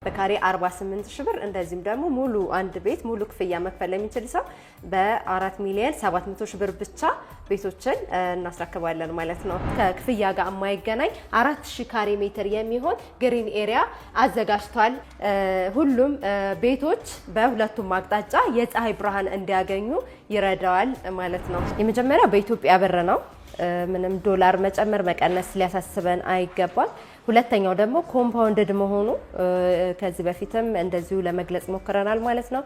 በካሬ 48 ሺህ ብር እንደዚህም ደግሞ ሙሉ አንድ ቤት ሙሉ ክፍያ መክፈል የሚችል ሰው በ4 ሚሊዮን 700 ሺህ ብር ብቻ ቤቶችን እናስረክባለን ማለት ነው። ከክፍያ ጋር የማይገናኝ 4000 ካሬ ሜትር የሚሆን ግሪን ኤሪያ አዘጋጅቷል። ሁሉም ቤቶች በሁለቱም አቅጣጫ የፀሐይ ብርሃን እንዲያገኙ ይረዳዋል ማለት ነው። የመጀመሪያው በኢትዮጵያ ብር ነው። ምንም ዶላር መጨመር መቀነስ ሊያሳስበን አይገባም። ሁለተኛው ደግሞ ኮምፓውንድድ መሆኑ ከዚህ በፊትም እንደዚሁ ለመግለጽ ሞክረናል ማለት ነው።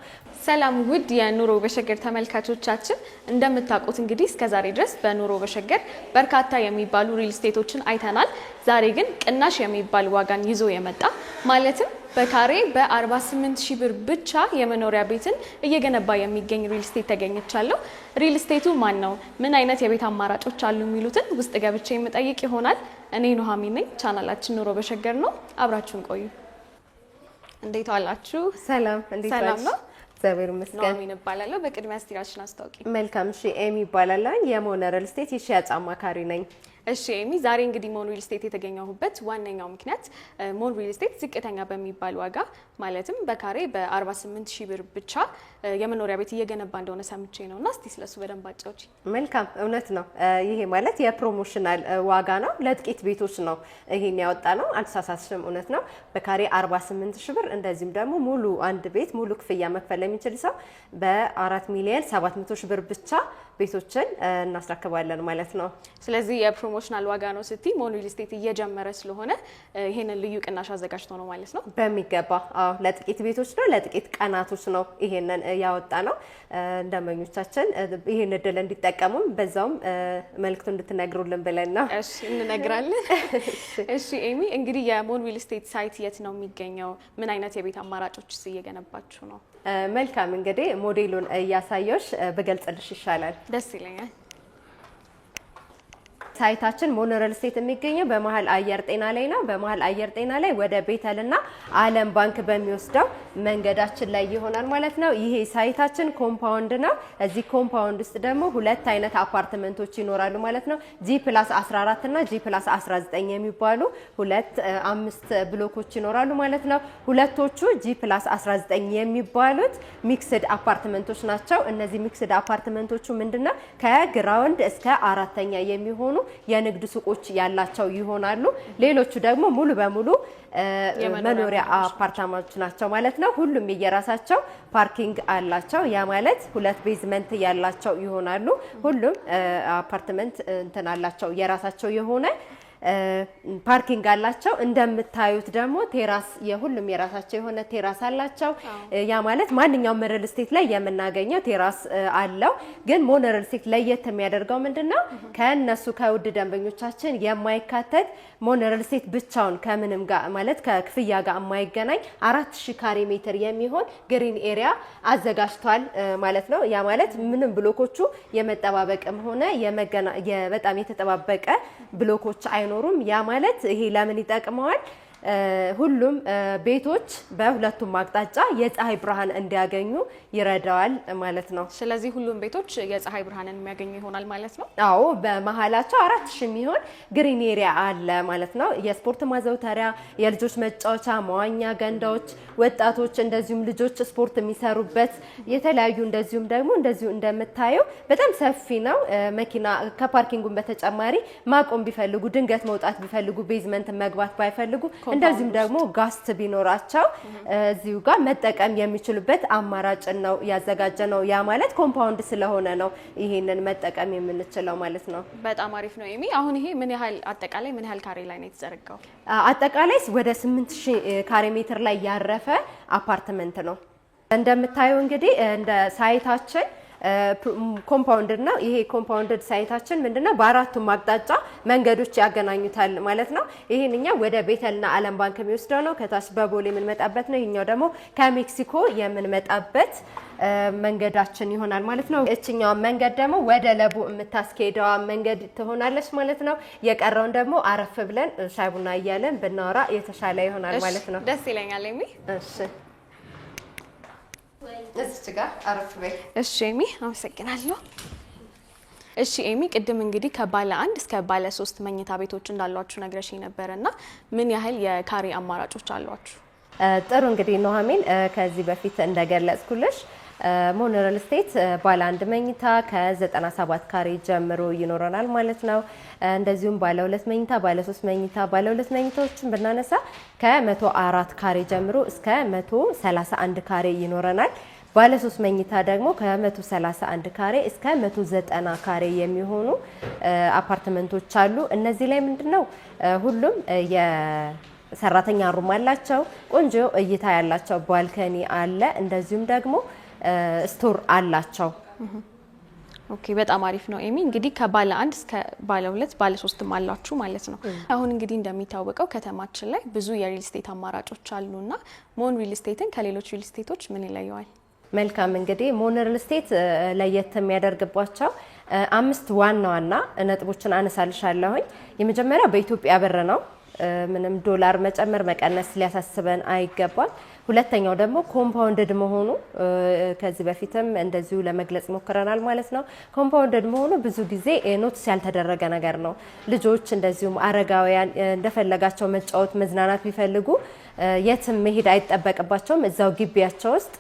ሰላም ውድ የኑሮ በሸገር ተመልካቾቻችን፣ እንደምታውቁት እንግዲህ እስከዛሬ ድረስ በኑሮ በሸገር በርካታ የሚባሉ ሪል ስቴቶችን አይተናል። ዛሬ ግን ቅናሽ የሚባል ዋጋን ይዞ የመጣ ማለትም በካሬ በ48 ሺህ ብር ብቻ የመኖሪያ ቤትን እየገነባ የሚገኝ ሪል ስቴት ተገኝቻለሁ። ሪል ስቴቱ ማን ነው? ምን አይነት የቤት አማራጮች አሉ? የሚሉትን ውስጥ ገብቼ የምጠይቅ ይሆናል። እኔ ኑሃሚን ነኝ። ቻናላችን ኑሮ በሸገር ነው። አብራችሁን ቆዩ። እንዴት ዋላችሁ? ሰላም፣ እንዴት ሰላም ነው? እግዚአብሔር ይመስገን። ኑሃሚን እባላለሁ። በቅድሚያ እስቲ ራስሽን አስታውቂ። መልካም። እሺ፣ ኤሚ ይባላል። የሞነ ሪል ስቴት የሽያጭ አማካሪ ነኝ። እሺ ኤሚ፣ ዛሬ እንግዲህ ሞን ሪል ስቴት የተገኘሁበት ዋነኛው ምክንያት ሞን ሪል ስቴት ዝቅተኛ በሚባል ዋጋ ማለትም በካሬ በ48 ሺህ ብር ብቻ የመኖሪያ ቤት እየገነባ እንደሆነ ሰምቼ ነው እና እስቲ ስለሱ በደንብ አጫውቺ። መልካም፣ እውነት ነው። ይሄ ማለት የፕሮሞሽናል ዋጋ ነው። ለጥቂት ቤቶች ነው ይሄን ያወጣ ነው። አልተሳሳትሽም፣ እውነት ነው። በካሬ 48 ሺህ ብር እንደዚህም ደግሞ ሙሉ አንድ ቤት ሙሉ ክፍያ መክፈል የሚችል ሰው በ4 ሚሊዮን 700 ሺህ ብር ብቻ ቤቶችን እናስረክባለን ማለት ነው። ስለዚህ የፕሮሞሽናል ዋጋ ነው ስቲ ሞን ሪል ስቴት እየጀመረ ስለሆነ ይሄንን ልዩ ቅናሽ አዘጋጅቶ ነው ማለት ነው። በሚገባ አዎ፣ ለጥቂት ቤቶች ነው፣ ለጥቂት ቀናቶች ነው ይሄንን ያወጣ ነው። ደንበኞቻችን ይሄን እድል እንዲጠቀሙም በዛውም መልእክቱ እንድትነግሩልን ብለን ነው። እሺ፣ እንነግራለን። እሺ ኤሚ፣ እንግዲህ የሞን ሪል ስቴት ሳይት የት ነው የሚገኘው? ምን አይነት የቤት አማራጮችስ እየገነባችሁ ነው? መልካም፣ እንግዲህ ሞዴሉን እያሳየሽ በገልጽልሽ ይሻላል። ደስ ይለኛል። ሳይታችን ሞን ሪል ስቴት የሚገኘው በመሃል አየር ጤና ላይ ነው። በመሃል አየር ጤና ላይ ወደ ቤተልና ዓለም ባንክ በሚወስደው መንገዳችን ላይ ይሆናል ማለት ነው። ይሄ ሳይታችን ኮምፓውንድ ነው። እዚህ ኮምፓውንድ ውስጥ ደግሞ ሁለት አይነት አፓርትመንቶች ይኖራሉ ማለት ነው። G+14 እና G+19 የሚባሉ ሁለት 5 ብሎኮች ይኖራሉ ማለት ነው። ሁለቶቹ G+19 የሚባሉት ሚክስድ አፓርትመንቶች ናቸው። እነዚህ ሚክስድ አፓርትመንቶቹ ምንድነው ከግራውንድ እስከ አራተኛ የሚሆኑ የንግድ ሱቆች ያላቸው ይሆናሉ። ሌሎቹ ደግሞ ሙሉ በሙሉ መኖሪያ አፓርታማዎች ናቸው ማለት ነው። ሁሉም የየራሳቸው ፓርኪንግ አላቸው። ያ ማለት ሁለት ቤዝመንት ያላቸው ይሆናሉ። ሁሉም አፓርትመንት እንትን አላቸው የራሳቸው የሆነ ፓርኪንግ አላቸው። እንደምታዩት ደግሞ ቴራስ የሁሉም የራሳቸው የሆነ ቴራስ አላቸው። ያ ማለት ማንኛውም ሪል ስቴት ላይ የምናገኘው ቴራስ አለው። ግን ሞን ሪል ስቴት ለየት የሚያደርገው ምንድነው? ከነሱ ከውድ ደንበኞቻችን የማይካተት ሞን ሪል ስቴት ብቻውን ከምንም ጋር ማለት ከክፍያ ጋር የማይገናኝ 4000 ካሬ ሜትር የሚሆን ግሪን ኤሪያ አዘጋጅቷል ማለት ነው። ያ ማለት ምንም ብሎኮቹ የመጠባበቅም ሆነ በጣም የተጠባበቀ ብሎኮች አይኖሩም። ያ ማለት ይሄ ለምን ይጠቅመዋል? ሁሉም ቤቶች በሁለቱም አቅጣጫ የፀሐይ ብርሃን እንዲያገኙ ይረዳዋል ማለት ነው። ስለዚህ ሁሉም ቤቶች የፀሐይ ብርሃንን የሚያገኙ ይሆናል ማለት ነው። አዎ፣ በመሃላቸው 4000 የሚሆን ግሪን ኤሪያ አለ ማለት ነው። የስፖርት ማዘውተሪያ፣ የልጆች መጫወቻ፣ መዋኛ ገንዳዎች፣ ወጣቶች እንደዚሁም ልጆች ስፖርት የሚሰሩበት የተለያዩ እንደዚሁም ደግሞ እንደዚሁ እንደምታየው በጣም ሰፊ ነው። መኪና ከፓርኪንጉን በተጨማሪ ማቆም ቢፈልጉ ድንገት መውጣት ቢፈልጉ ቤዝመንት መግባት ባይፈልጉ እንደዚህም ደግሞ ጋስት ቢኖራቸው እዚሁ ጋር መጠቀም የሚችሉበት አማራጭ ነው ያዘጋጀ ነው። ያ ማለት ኮምፓውንድ ስለሆነ ነው ይሄንን መጠቀም የምንችለው ማለት ነው። በጣም አሪፍ ነው ኤሚ። አሁን ይሄ ምን ያህል አጠቃላይ ምን ያህል ካሬ ላይ ነው የተዘረጋው? አጠቃላይ ወደ 8000 ካሬ ሜትር ላይ ያረፈ አፓርትመንት ነው። እንደምታየው እንግዲህ እንደ ሳይታችን ኮምፓውንድ ነው። ይሄ ኮምፓውንድ ሳይታችን ምንድነው በአራቱም አቅጣጫ መንገዶች ያገናኙታል ማለት ነው። ይሄንኛው ወደ ቤተልና ዓለም ባንክ የሚወስደው ነው። ከታች በቦሌ የምንመጣበት ነው። ይሄኛው ደግሞ ከሜክሲኮ የምንመጣበት መንገዳችን ይሆናል ማለት ነው። እችኛው መንገድ ደግሞ ወደ ለቡ የምታስኬደዋ መንገድ ትሆናለች ማለት ነው። የቀረውን ደግሞ አረፍ ብለን ሻይ ቡና እያለን ብናወራ የተሻለ ይሆናል ማለት ነው። ደስ ይለኛል ኤሚ። እሺ፣ እዚህ ጋር አረፍ በይ። እሺ ኤሚ፣ አመሰግናለሁ። እሺ ኤሚ፣ ቅድም እንግዲህ ከባለ 1 እስከ ባለ 3 መኝታ ቤቶች እንዳሏችሁ ነግረሽኝ ነበርና ምን ያህል የካሬ አማራጮች አሏችሁ? ጥሩ እንግዲህ ኑሐሚን ከዚህ በፊት እንደገለጽኩልሽ ሞን ሪል ስቴት ባለ 1 መኝታ ከ97 ካሬ ጀምሮ ይኖረናል ማለት ነው። እንደዚሁም ባለ 2 መኝታ፣ ባለ 3 መኝታ፣ ባለ 2 መኝታዎችን ብናነሳ ከ104 ካሬ ጀምሮ እስከ 131 ካሬ ይኖረናል። ባለ 3 መኝታ ደግሞ ከ131 ካሬ እስከ 190 ካሬ የሚሆኑ አፓርትመንቶች አሉ። እነዚህ ላይ ምንድነው ሁሉም የሰራተኛ ሩም አላቸው። ቆንጆ እይታ ያላቸው ባልከኒ አለ። እንደዚሁም ደግሞ ስቶር አላቸው። ኦኬ በጣም አሪፍ ነው ኤሚ። እንግዲህ ከባለ 1 እስከ ባለ 2 ባለ 3ም አላችሁ ማለት ነው። አሁን እንግዲህ እንደሚታወቀው ከተማችን ላይ ብዙ የሪል ስቴት አማራጮች አሉና ሞን ሪል ስቴትን ከሌሎች ሪል ስቴቶች ምን ይለየዋል? መልካም እንግዲህ ሞን ሪል ስቴት ለየት የሚያደርግባቸው 5 ዋና ዋና ነጥቦችን አነሳልሻለሁኝ። የመጀመሪያው በኢትዮጵያ ብር ነው። ምንም ዶላር መጨመር መቀነስ ሊያሳስበን አይገባም። ሁለተኛው ደግሞ ኮምፓውንድድ መሆኑ ከዚህ በፊትም እንደዚሁ ለመግለጽ ሞክረናል ማለት ነው። ኮምፓውንድድ መሆኑ ብዙ ጊዜ ኖትስ ያልተደረገ ነገር ነው። ልጆች እንደዚሁም አረጋውያን እንደፈለጋቸው መጫወት መዝናናት ቢፈልጉ የትም መሄድ አይጠበቅባቸውም። እዛው ግቢያቸው ውስጥ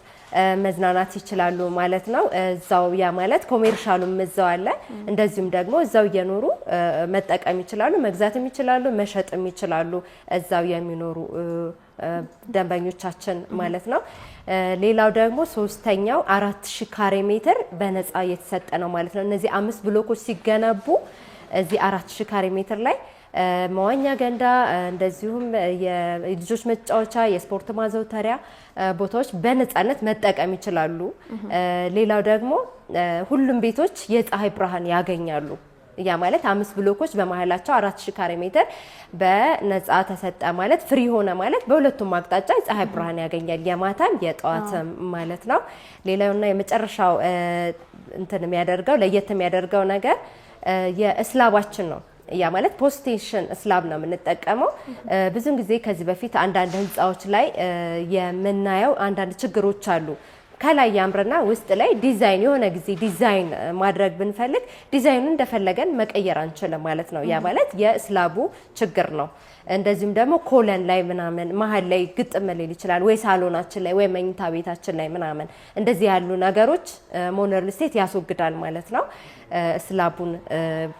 መዝናናት ይችላሉ ማለት ነው። እዛው ያ ማለት ኮሜርሻሉም እዛው አለ። እንደዚሁም ደግሞ እዛው እየኖሩ መጠቀም ይችላሉ፣ መግዛትም ይችላሉ፣ መሸጥም ይችላሉ እዛው የሚኖሩ ደንበኞቻችን ማለት ነው። ሌላው ደግሞ ሶስተኛው 4000 ካሬ ሜትር በነፃ እየተሰጠ ነው ማለት ነው። እነዚህ 5 ብሎኮች ሲገነቡ እዚህ 4000 ካሬ ሜትር ላይ መዋኛ ገንዳ እንደዚሁም የልጆች መጫወቻ የስፖርት ማዘውተሪያ ቦታዎች በነፃነት መጠቀም ይችላሉ። ሌላው ደግሞ ሁሉም ቤቶች የፀሐይ ብርሃን ያገኛሉ። ያ ማለት 5 ብሎኮች በመሃላቸው 4000 ካሬ ሜትር በነፃ ተሰጠ ማለት ፍሪ ሆነ ማለት በሁለቱም አቅጣጫ የፀሐይ ብርሃን ያገኛል፣ የማታም የጠዋትም ማለት ነው። ሌላውና የመጨረሻው እንትን የሚያደርገው ለየት የሚያደርገው ነገር የእስላባችን ነው። ያ ማለት ፖስቴሽን ስላብ ነው የምንጠቀመው። ብዙን ጊዜ ከዚህ በፊት አንዳንድ ህንፃዎች ላይ የምናየው አንዳንድ ችግሮች አሉ። ከላይ ያምርና ውስጥ ላይ ዲዛይን የሆነ ጊዜ ዲዛይን ማድረግ ብንፈልግ ዲዛይኑን እንደፈለገን መቀየር አንችልም ማለት ነው። ያ ማለት የስላቡ ችግር ነው። እንደዚሁም ደግሞ ኮለን ላይ ምናምን መሀል ላይ ግጥም ሊል ይችላል፣ ወይ ሳሎናችን ላይ ወይ መኝታ ቤታችን ላይ ምናምን እንደዚህ ያሉ ነገሮች ሞን ሪል ስቴት ያስወግዳል ማለት ነው። ስላቡን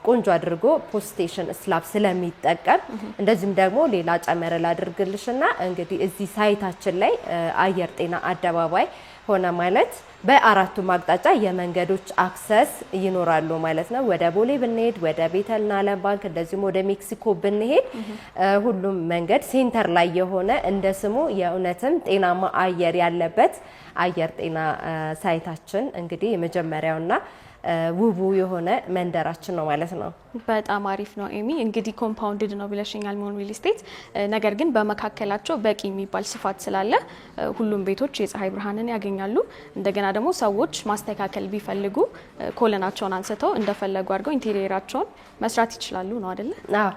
ቆንጆ አድርጎ ፖስቴሽን ስላብ ስለሚጠቀም እንደዚሁም ደግሞ ሌላ ጨመረ ላድርግልሽና እንግዲህ እዚህ ሳይታችን ላይ አየር ጤና አደባባይ ሆነ ማለት በአራቱም አቅጣጫ የመንገዶች አክሰስ ይኖራሉ ማለት ነው። ወደ ቦሌ ብንሄድ፣ ወደ ቤተልና ዓለም ባንክ እንደዚሁም ወደ ሜክሲኮ ብንሄድ ሁሉም መንገድ ሴንተር ላይ የሆነ እንደ ስሙ የእውነትም ጤናማ አየር ያለበት አየር ጤና ሳይታችን እንግዲህ የመጀመሪያውና ውቡ የሆነ መንደራችን ነው ማለት ነው። በጣም አሪፍ ነው ኤሚ። እንግዲህ ኮምፓውንድድ ነው ብለሽኛል ሞን ሪል ስቴት። ነገር ግን በመካከላቸው በቂ የሚባል ስፋት ስላለ ሁሉም ቤቶች የፀሐይ ብርሃንን ያገኛሉ። እንደገና ደግሞ ሰዎች ማስተካከል ቢፈልጉ ኮለናቸውን አንስተው እንደፈለጉ አድርገው ኢንቴሪየራቸውን መስራት ይችላሉ ነው አይደለ?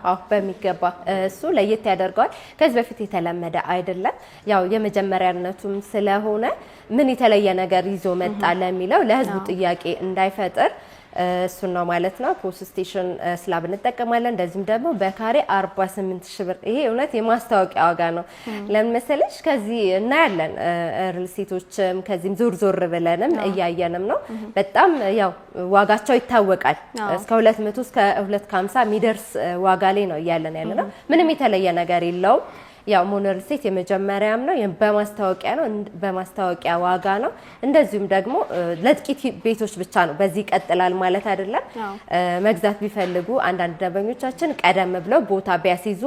አዎ በሚገባ እሱ ለየት ያደርገዋል። ከዚህ በፊት የተለመደ አይደለም። ያው የመጀመሪያነቱም ስለሆነ ምን የተለየ ነገር ይዞ መጣ ለሚለው ለህዝቡ ጥያቄ እንዳይፈጥር እሱን ነው ማለት ነው። ፖስት ስቴሽን ስላብ እንጠቀማለን። እንደዚህም ደግሞ በካሬ 48000 ብር። ይሄ እውነት የማስታወቂያ ዋጋ ነው። ለምን መሰለሽ? ከዚህ እናያለን ሪል ስቴቶችም ከዚህም ዞር ዞር ብለንም እያየንም ነው። በጣም ያው ዋጋቸው ይታወቃል። እስከ 200 እስከ 250 የሚደርስ ዋጋ ላይ ነው እያለን ያለ ነው። ምንም የተለየ ነገር የለውም። ያው ሞን ሪል ስቴት የመጀመሪያም ነው በማስታወቂያ ነው፣ በማስታወቂያ ዋጋ ነው። እንደዚሁም ደግሞ ለጥቂት ቤቶች ብቻ ነው። በዚህ ይቀጥላል ማለት አይደለም። መግዛት ቢፈልጉ አንዳንድ ደንበኞቻችን ቀደም ብለው ቦታ ቢያስይዙ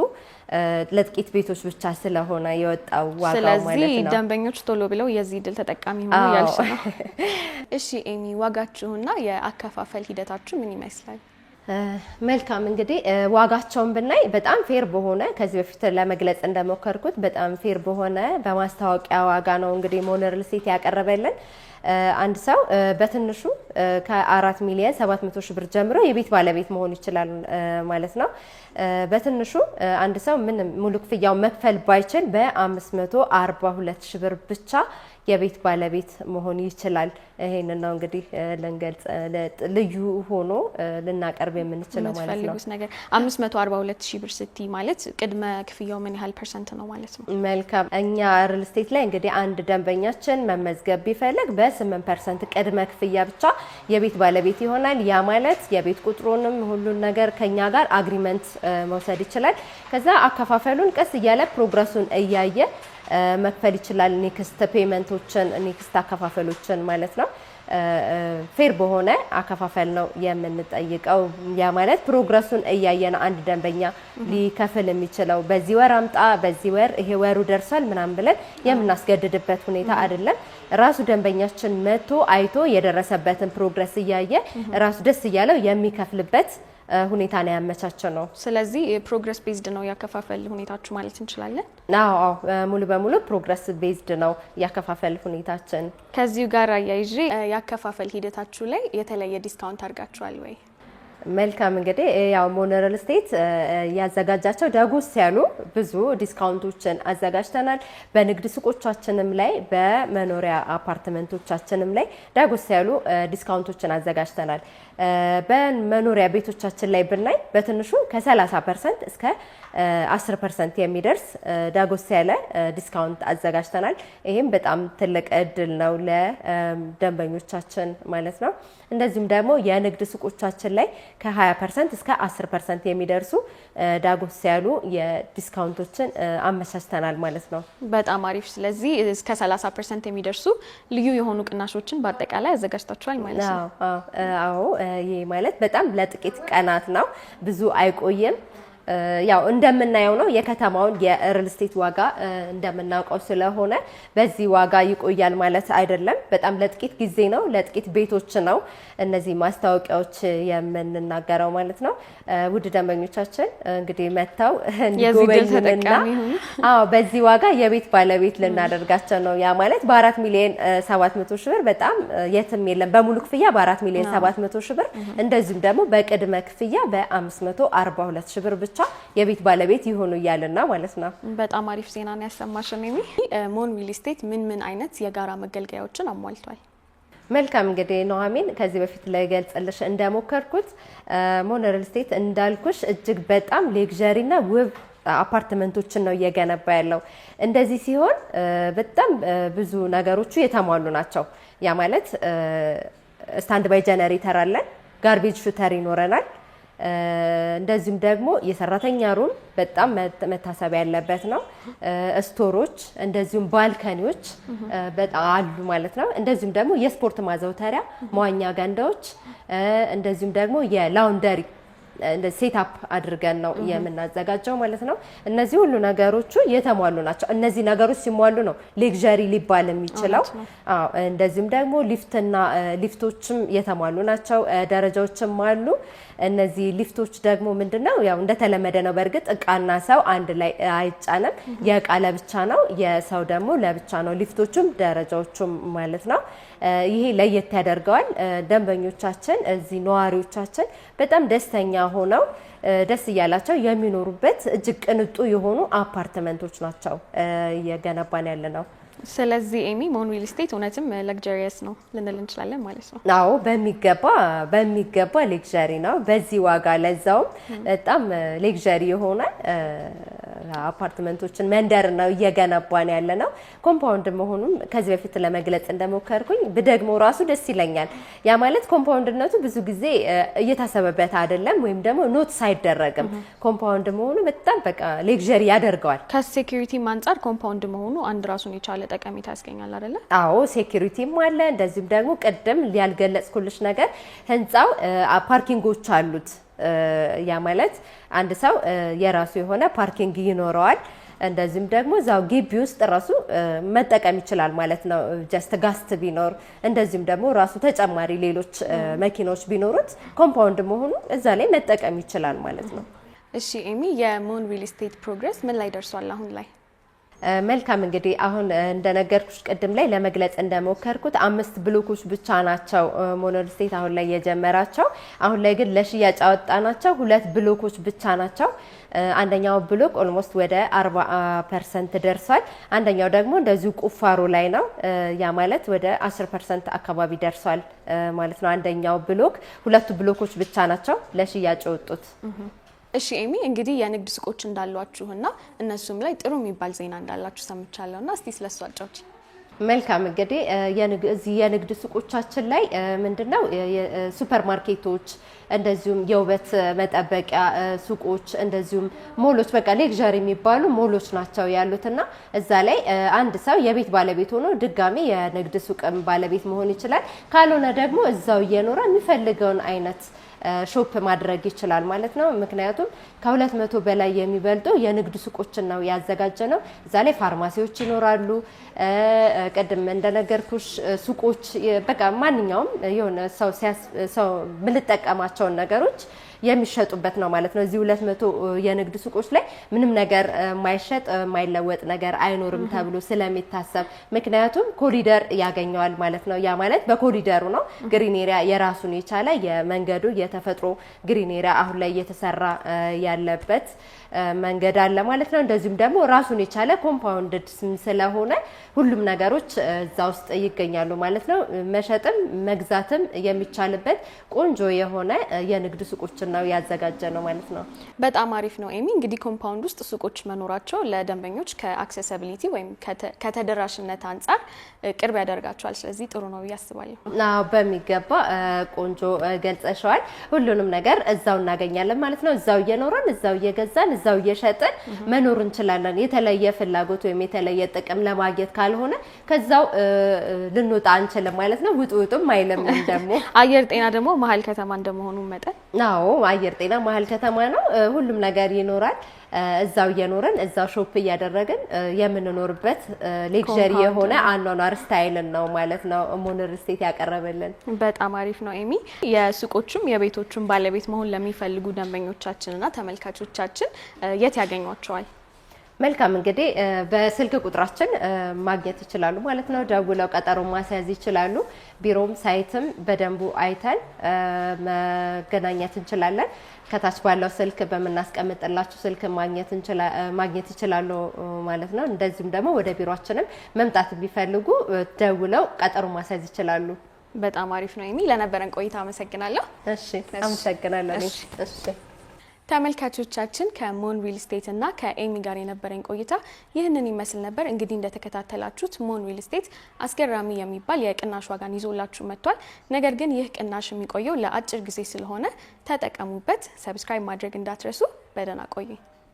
ለጥቂት ቤቶች ብቻ ስለሆነ የወጣው ዋጋው ማለት ነው። ስለዚህ ደንበኞች ቶሎ ብለው የዚህ እድል ተጠቃሚ ሆኑ ያልሽ ነው። እሺ ኤሚ፣ ዋጋችሁና የአከፋፈል ሂደታችሁ ምን ይመስላል? መልካም እንግዲህ ዋጋቸውን ብናይ በጣም ፌር በሆነ ከዚህ በፊት ለመግለጽ እንደሞከርኩት በጣም ፌር በሆነ በማስታወቂያ ዋጋ ነው እንግዲህ ሞን ሪል ስቴት ያቀረበልን። አንድ ሰው በትንሹ ከ4 ሚሊዮን 700 ሺህ ብር ጀምሮ የቤት ባለቤት መሆን ይችላል ማለት ነው። በትንሹ አንድ ሰው ምን ሙሉ ክፍያው መክፈል ባይችል በ542 ሺህ ብር ብቻ የቤት ባለቤት መሆን ይችላል። ይሄንን ነው እንግዲህ ለንገልጽ ልዩ ሆኖ ልናቀርብ የምንችለው ማለት ነው። የምትፈልጉት ነገር 542 ሺህ ብር ስትይ ማለት ቅድመ ክፍያው ምን ያህል ፐርሰንት ነው ማለት ነው? መልካም። እኛ ሪል ስቴት ላይ እንግዲህ አንድ ደንበኛችን መመዝገብ ቢፈልግ በ8% ቅድመ ክፍያ ብቻ የቤት ባለቤት ይሆናል። ያ ማለት የቤት ቁጥሩንም ሁሉን ነገር ከኛ ጋር አግሪመንት መውሰድ ይችላል። ከዛ አከፋፈሉን ቀስ እያለ ፕሮግረሱን እያየ መክፈል ይችላል። ኔክስት ፔመንቶችን ኔክስት አከፋፈሎችን ማለት ነው። ፌር በሆነ አከፋፈል ነው የምንጠይቀው። ያ ማለት ፕሮግረሱን እያየን አንድ ደንበኛ ሊከፍል የሚችለው በዚህ ወር አምጣ፣ በዚህ ወር ይሄ ወሩ ደርሷል ምናምን ብለን የምናስገድድበት ሁኔታ አይደለም። ራሱ ደንበኛችን መጥቶ አይቶ የደረሰበትን ፕሮግረስ እያየ ራሱ ደስ እያለው የሚከፍልበት ሁኔታ ነው ያመቻቸው ነው። ስለዚህ ፕሮግረስ ቤዝድ ነው ያከፋፈል ሁኔታችሁ ማለት እንችላለን? አዎ ሙሉ በሙሉ ፕሮግረስ ቤዝድ ነው ያከፋፈል ሁኔታችን። ከዚሁ ጋር አያይዤ ያከፋፈል ሂደታችሁ ላይ የተለየ ዲስካውንት አድርጋችኋል ወይ? መልካም። እንግዲህ ያው ሞን ሪል ስቴት ያዘጋጃቸው ዳጎስ ያሉ ብዙ ዲስካውንቶችን አዘጋጅተናል። በንግድ ሱቆቻችንም ላይ በመኖሪያ አፓርትመንቶቻችንም ላይ ዳጎስ ያሉ ዲስካውንቶችን አዘጋጅተናል። በመኖሪያ ቤቶቻችን ላይ ብናይ በትንሹ ከ30% እስከ 10% የሚደርስ ዳጎስ ያለ ዲስካውንት አዘጋጅተናል። ይህም በጣም ትልቅ እድል ነው ለደንበኞቻችን ማለት ነው። እንደዚሁም ደግሞ የንግድ ሱቆቻችን ላይ ከ20% እስከ 10% የሚደርሱ ዳጎስ ያሉ የዲስካውንቶችን አመቻችተናል ማለት ነው። በጣም አሪፍ። ስለዚህ እስከ 30% የሚደርሱ ልዩ የሆኑ ቅናሾችን በአጠቃላይ አዘጋጅታችኋል ማለት ነው? አዎ። ይሄ ማለት በጣም ለጥቂት ቀናት ነው፣ ብዙ አይቆይም። ያው እንደምናየው ነው የከተማውን የሪል ስቴት ዋጋ እንደምናውቀው ስለሆነ በዚህ ዋጋ ይቆያል ማለት አይደለም። በጣም ለጥቂት ጊዜ ነው፣ ለጥቂት ቤቶች ነው እነዚህ ማስታወቂያዎች የምንናገረው ማለት ነው። ውድ ደንበኞቻችን እንግዲህ መተው እንዲጎበኙንና በዚህ ዋጋ የቤት ባለቤት ልናደርጋቸው ነው። ያ ማለት በ4 ሚሊዮን 700 ሺህ ብር በጣም የትም የለም። በሙሉ ክፍያ በ4 ሚሊዮን 700 ሺህ ብር እንደዚሁም ደግሞ በቅድመ ክፍያ በ542 ሺህ ብር ብቻ የቤት ባለቤት ይሆኑ እያልና ማለት ነው። በጣም አሪፍ ዜና ነው ያሰማሽን። ሞን ሪል ስቴት ምን አይነት የጋራ መገልገያዎችን አሟልቷል? መልካም። እንግዲህ ኑሐሚን ከዚህ በፊት ላይ ገልጽልሽ እንደሞከርኩት ሞን ሪል ስቴት እንዳልኩሽ እጅግ በጣም ሌክዠሪና ውብ አፓርትመንቶችን ነው እየገነባ ያለው። እንደዚህ ሲሆን በጣም ብዙ ነገሮቹ የተሟሉ ናቸው። ያ ማለት ስታንድ ባይ ጀነሬተር አለን፣ ጋርቤጅ ሹተር ይኖረናል። እንደዚሁም ደግሞ የሰራተኛ ሩም በጣም መታሰብ ያለበት ነው። ስቶሮች እንደዚሁም ባልከኒዎች በጣም አሉ ማለት ነው። እንደዚሁም ደግሞ የስፖርት ማዘውተሪያ መዋኛ ገንዳዎች እንደዚሁም ደግሞ የላውንደሪ ሴትአፕ አድርገን ነው የምናዘጋጀው ማለት ነው። እነዚህ ሁሉ ነገሮቹ የተሟሉ ናቸው። እነዚህ ነገሮች ሲሟሉ ነው ሌክዠሪ ሊባል የሚችለው። እንደዚሁም ደግሞ ሊፍቶችም የተሟሉ ናቸው። ደረጃዎችም አሉ። እነዚህ ሊፍቶች ደግሞ ምንድነው ያው እንደተለመደ ነው። በእርግጥ እቃና ሰው አንድ ላይ አይጫንም። የእቃ ለብቻ ነው፣ የሰው ደግሞ ለብቻ ነው። ሊፍቶቹም ደረጃዎቹም ማለት ነው። ይሄ ለየት ያደርገዋል። ደንበኞቻችን እዚህ ነዋሪዎቻችን በጣም ደስተኛ ሆነው ደስ እያላቸው የሚኖሩበት እጅግ ቅንጡ የሆኑ አፓርትመንቶች ናቸው እየገነባን ያለ ነው። ስለዚህ ኤሚ ሞን ሪል ስቴት እውነትም ለግዠሪየስ ነው ልንል እንችላለን ማለት ነው? አዎ በሚገባ ሌክዠሪ ነው። በዚህ ዋጋ ለዛውም በጣም ሌክዠሪ የሆነ አፓርትመንቶችን መንደር ነው እየገነባን ያለ ነው። ኮምፓውንድ መሆኑን ከዚህ በፊት ለመግለጽ እንደሞከርኩኝ ብደግሞ ራሱ ደስ ይለኛል። ያ ማለት ኮምፓውንድነቱ ብዙ ጊዜ እየታሰበበት አይደለም ወይም ደግሞ ኖት ሳይደረግም ኮምፓውንድ መሆኑ በጣም በቃ ሌክዠሪ ያደርገዋል። ከሴኩሪቲም አንጻር ኮምፓውንድ መሆኑ አንድ ራሱን የቻለ ጠቀሜታ ያስገኛል አይደለ? አዎ ሴኩሪቲም አለ። እንደዚህም ደግሞ ቅድም ያልገለጽኩልሽ ነገር ህንጻው ፓርኪንጎች አሉት። ያ ማለት አንድ ሰው የራሱ የሆነ ፓርኪንግ ይኖረዋል። እንደዚህም ደግሞ እዛው ግቢ ውስጥ ራሱ መጠቀም ይችላል ማለት ነው። ጀስት ጋስት ቢኖር እንደዚህም ደግሞ ራሱ ተጨማሪ ሌሎች መኪናዎች ቢኖሩት ኮምፓውንድ መሆኑ እዛ ላይ መጠቀም ይችላል ማለት ነው። እሺ ኤሚ፣ የሞን ሪል ስቴት ፕሮግረስ ምን ላይ ደርሷል አሁን ላይ? መልካም እንግዲህ አሁን እንደነገርኩሽ ቅድም ላይ ለመግለጽ እንደሞከርኩት 5 ብሎኮች ብቻ ናቸው ሞኖ ሪል ስቴት አሁን ላይ የጀመራቸው። አሁን ላይ ግን ለሽያጭ አወጣናቸው 2 ብሎኮች ብቻ ናቸው። አንደኛው ብሎክ ኦልሞስት ወደ 40% ደርሷል። አንደኛው ደግሞ እንደዚሁ ቁፋሮ ላይ ነው። ያ ማለት ወደ 10% አካባቢ ደርሷል ማለት ነው። አንደኛው ብሎክ 2 ብሎኮች ብቻ ናቸው ለሽያጭ የወጡት። እሺ ኤሚ እንግዲህ የንግድ ሱቆች እንዳሏችሁና እነሱም ላይ ጥሩ የሚባል ዜና እንዳላችሁ ሰምቻለሁና እስቲ ስለሱ አጫውቺ። መልካም እንግዲህ የንግድ ሱቆቻችን ላይ ምንድነው ሱፐር ማርኬቶች እንደዚሁም የውበት መጠበቂያ ሱቆች እንደዚሁም ሞሎች በቃ ሌክዠሪ የሚባሉ ሞሎች ናቸው ያሉትና እዛ ላይ አንድ ሰው የቤት ባለቤት ሆኖ ድጋሚ የንግድ ሱቅም ባለቤት መሆን ይችላል። ካልሆነ ደግሞ እዛው እየኖረ የሚፈልገውን አይነት ሾፕ ማድረግ ይችላል ማለት ነው። ምክንያቱም ከ200 በላይ የሚበልጡ የንግድ ሱቆችን ነው ያዘጋጀ ነው። እዛ ላይ ፋርማሲዎች ይኖራሉ። ቀደም እንደነገርኩሽ ሱቆች በቃ ማንኛውም የሆነ ሰው ምንጠቀማቸውን ነገሮች የሚሸጡበት ነው ማለት ነው። እዚህ 200 የንግድ ሱቆች ላይ ምንም ነገር ማይሸጥ ማይለወጥ ነገር አይኖርም ተብሎ ስለሚታሰብ ምክንያቱም ኮሪደር ያገኘዋል ማለት ነው። ያ ማለት በኮሪደሩ ነው ግሪን ኤሪያ የራሱን የቻለ የመንገዱ የተፈጥሮ ግሪን ኤሪያ አሁን ላይ እየተሰራ ያለበት መንገድ አለ ማለት ነው። እንደዚሁም ደግሞ ራሱን የቻለ ኮምፓውንድድ ስለሆነ ሁሉም ነገሮች እዛ ውስጥ ይገኛሉ ማለት ነው። መሸጥም መግዛትም የሚቻልበት ቆንጆ የሆነ የንግድ ሱቆችን ነው ያዘጋጀ ነው ማለት ነው። በጣም አሪፍ ነው ኤሚ። እንግዲህ ኮምፓውንድ ውስጥ ሱቆች መኖራቸው ለደንበኞች ከአክሰሲቢሊቲ ወይም ከተደራሽነት አንጻር ቅርብ ያደርጋቸዋል። ስለዚህ ጥሩ ነው ያስባለሁ። በሚገባ ቆንጆ ገልጸሻል። ሁሉንም ነገር እዛው እናገኛለን ማለት ነው። እዛው እየኖረን እዛው እየገዛን እዛው እየሸጥን መኖር እንችላለን። የተለየ ፍላጎት ወይም የተለየ ጥቅም ለማግኘት ካልሆነ ከዛው ልንወጣ አንችልም ማለት ነው። ውጡም አይልም ደግሞ አየር ጤና ደግሞ መሀል ከተማ እንደመሆኑ መጠን አዎ አየር ጤና መሀል ከተማ ነው። ሁሉም ነገር ይኖራል። እዛው እየኖረን እዛው ሾፕ እያደረግን የምንኖርበት ሌክዠሪ የሆነ አኗኗር ስታይልን ነው ማለት ነው ሞኖ ሪል ስቴት ያቀረበልን። በጣም አሪፍ ነው ኤሚ። የሱቆቹም የቤቶቹም ባለቤት መሆን ለሚፈልጉ ደንበኞቻችንና ተመልካቾቻችን የት ያገኟቸዋል? መልካም እንግዲህ በስልክ ቁጥራችን ማግኘት ይችላሉ ማለት ነው። ደውለው ቀጠሮ ማስያዝ ይችላሉ። ቢሮም ሳይትም በደንቡ አይተን መገናኘት እንችላለን። ከታች ባለው ስልክ በመናስቀምጥላችሁ ስልክ ማግኘት ይችላሉ ማለት ነው። እንደዚሁም ደግሞ ወደ ቢሮአችንም መምጣት ቢፈልጉ ደውለው ቀጠሮ ማስያዝ ይችላሉ። በጣም አሪፍ ነው ኤሚ። ለነበረን ቆይታ አመሰግናለሁ። እሺ አመሰግናለሁ። እሺ ተመልካቾቻችን ከሞን ሪል ስቴት እና ከኤሚ ጋር የነበረን ቆይታ ይህንን ይመስል ነበር። እንግዲህ እንደተከታተላችሁት ሞን ሪል ስቴት አስገራሚ የሚባል የቅናሽ ዋጋን ይዞላችሁ መጥቷል። ነገር ግን ይህ ቅናሽ የሚቆየው ለአጭር ጊዜ ስለሆነ ተጠቀሙበት። ሰብስክራይብ ማድረግ እንዳትረሱ። በደህና ቆዩ።